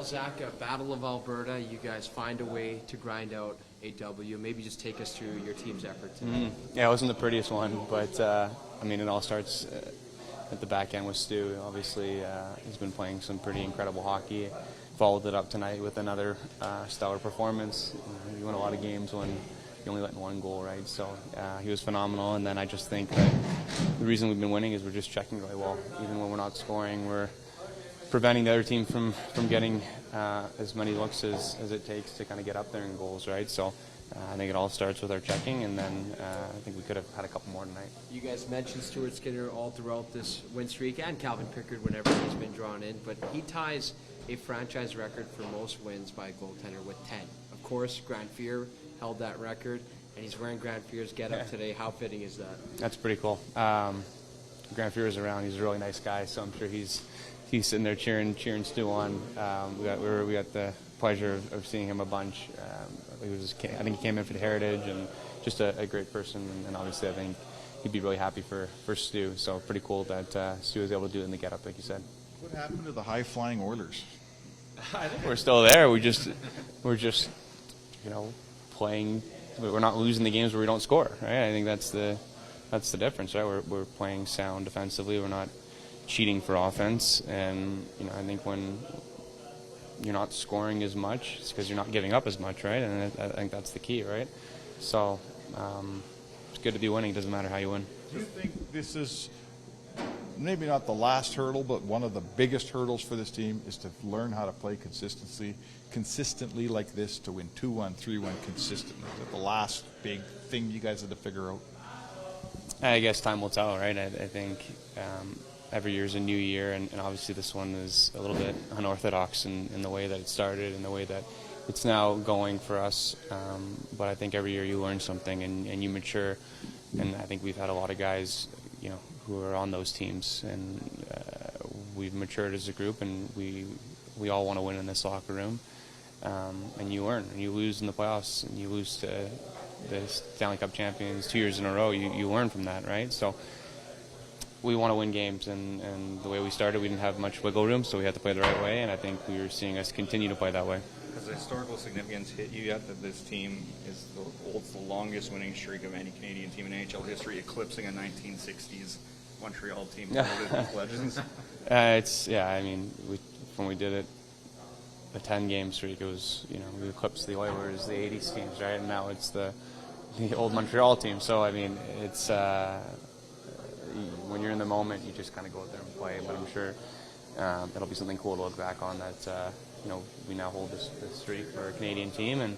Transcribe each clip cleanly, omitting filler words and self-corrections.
Zach, Battle of Alberta, you guys find a way to grind out a W. Maybe just take us through your team's effort today. Yeah, it wasn't the prettiest one, but I mean, it all starts at the back end with Stu. Obviously, he's been playing some pretty incredible hockey. Followed it up tonight with another stellar performance. You win a lot of games when you only let in one goal, right? So he was phenomenal, and then I just think that the reason we've been winning is we're just checking really well. Even when we're not scoring, we're preventing the other team from getting as many looks as it takes to kind of get up there in goals, right? So I think it all starts with our checking, and then I think we could have had a couple more tonight. You guys mentioned Stuart Skinner all throughout this win streak, and Calvin Pickard whenever he's been drawn in, but he ties a franchise record for most wins by a goaltender with 10. Of course, Grant Fuhr held that record, and he's wearing Grant Fuhr's getup today. How fitting is that? That's pretty cool. Grant Fuhr is around. He's a really nice guy, so I'm sure he's sitting there cheering Stu on. We got the pleasure of seeing him a bunch. I think he came in for the Heritage, and just a great person. And obviously, I think he'd be really happy for Stu. So pretty cool that Stu was able to do it in the getup, like you said. What happened to the high-flying Oilers? I think we're still there. We're just playing. We're not losing the games where we don't score, right? I think that's the difference, right? We're playing sound defensively. We're not cheating for offense, and I think when you're not scoring as much, it's because you're not giving up as much, right? And I think that's the key, right? So it's good to be winning. It doesn't matter how you win. Do you think this is maybe not the last hurdle, but one of the biggest hurdles for this team is to learn how to play consistently like this, to win 2-1, 3-1 consistently? Is that the last big thing you guys had to figure out? I guess time will tell, right? I think every year is a new year, and obviously this one is a little bit unorthodox in the way that it started and the way that it's now going for us. But I think every year you learn something and you mature, and I think we've had a lot of guys, who are on those teams, and we've matured as a group, and we all want to win in this locker room. And you learn, and you lose in the playoffs, and you lose to the Stanley Cup champions 2 years in a row. You learn from that, right? So we want to win games, and the way we started, we didn't have much wiggle room, so we had to play the right way, and I think we were seeing us continue to play that way. Has the historical significance hit you yet that this team holds the longest winning streak of any Canadian team in NHL history, eclipsing a 1960s Montreal team with legends? When we did it, the 10-game streak, it was, we eclipsed the Oilers, the 80s teams, right? And now it's the old Montreal team. So, it's when you're in the moment, you just kind of go out there and play. But I'm sure that'll be something cool to look back on, that, we now hold this streak for a Canadian team. And,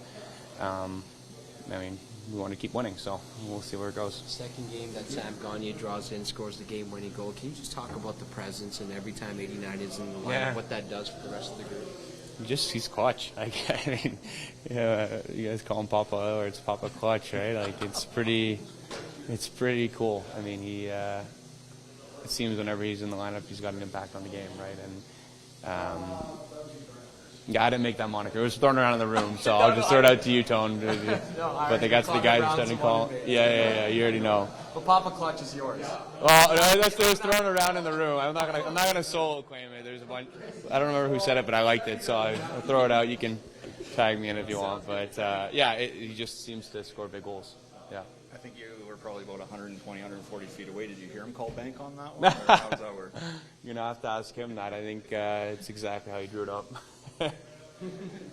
we want to keep winning, so we'll see where it goes. Second game that Sam Gagner draws in, scores the game-winning goal. Can you just talk about the presence and every time 89 is in the lineup, what that does for the rest of the group? He's clutch. You guys call him Papa, or it's Papa Clutch, right? It's pretty cool. It seems whenever he's in the lineup, he's got an impact on the game, right? And I didn't make that moniker. It was thrown around in the room, so I'll just throw it out to you, Tone. But the guys starting to call. Yeah, you already know. But Papa Clutch is yours. Well, it was thrown around in the room. I'm not gonna solo claim it. There's a bunch. I don't remember who said it, but I liked it, so I'll throw it out. You can tag me in if you want. But he just seems to score big goals. Yeah. I think you were probably about 120, 140 feet away. Did you hear him call bank on that one? Or how does that work? You're gonna have to ask him that. I think it's exactly how he drew it up.